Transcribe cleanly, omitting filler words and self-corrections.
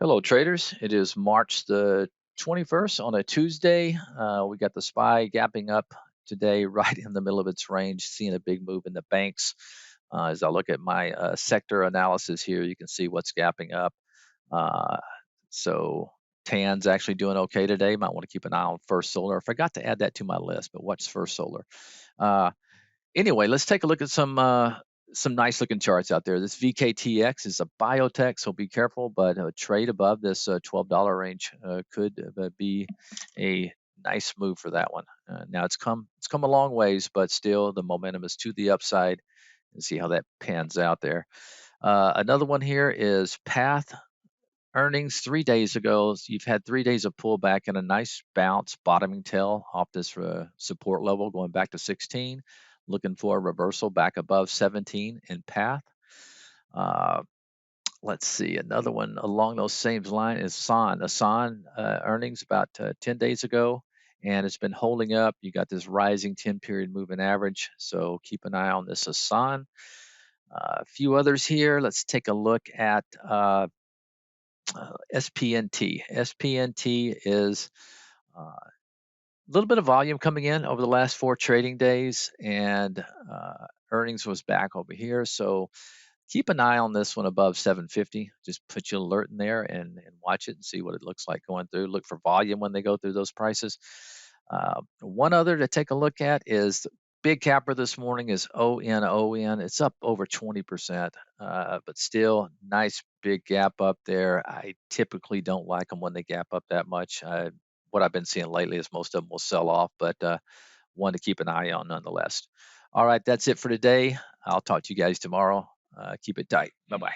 Hello, traders. It is March the 21st on a Tuesday. We got the SPY gapping up today, right in the middle of its range, seeing a big move in the banks. As I look at my sector analysis here, you can see what's gapping up. Uh, so TAN's actually doing okay today. Might want to keep an eye on First Solar. I forgot to add that to my list, but what's First Solar? Uh, Anyway, let's take a look at some nice looking charts out there. This VKTX is a biotech, so be careful. But a trade above this $12 range could be a nice move for that one. Now it's come a long ways, but still the momentum is to the upside. And see how that pans out there. Another one here is Path earnings 3 days ago. So you've had 3 days of pullback and a nice bounce, bottoming tail off this support level, going back to 16. Looking for a reversal back above 17 in path. Uh, let's see, another one along those same lines is San. Asan earnings about 10 days ago, and it's been holding up. You got this rising 10-period moving average, so keep an eye on this Asan. A few others here. Let's take a look at SPNT. SPNT is a little bit of volume coming in over the last 4 trading days, and earnings was back over here. So keep an eye on this one above 750. Just put your alert in there and watch it and see what it looks like going through. Look for volume when they go through those prices. One other to take a look at is big capper this morning is ON. It's up over 20%, but still nice big gap up there. I typically don't like them when they gap up that much. What I've been seeing lately is most of them will sell off, but one to keep an eye on nonetheless. All right, that's it for today. I'll talk to you guys tomorrow. Keep it tight. Bye-bye.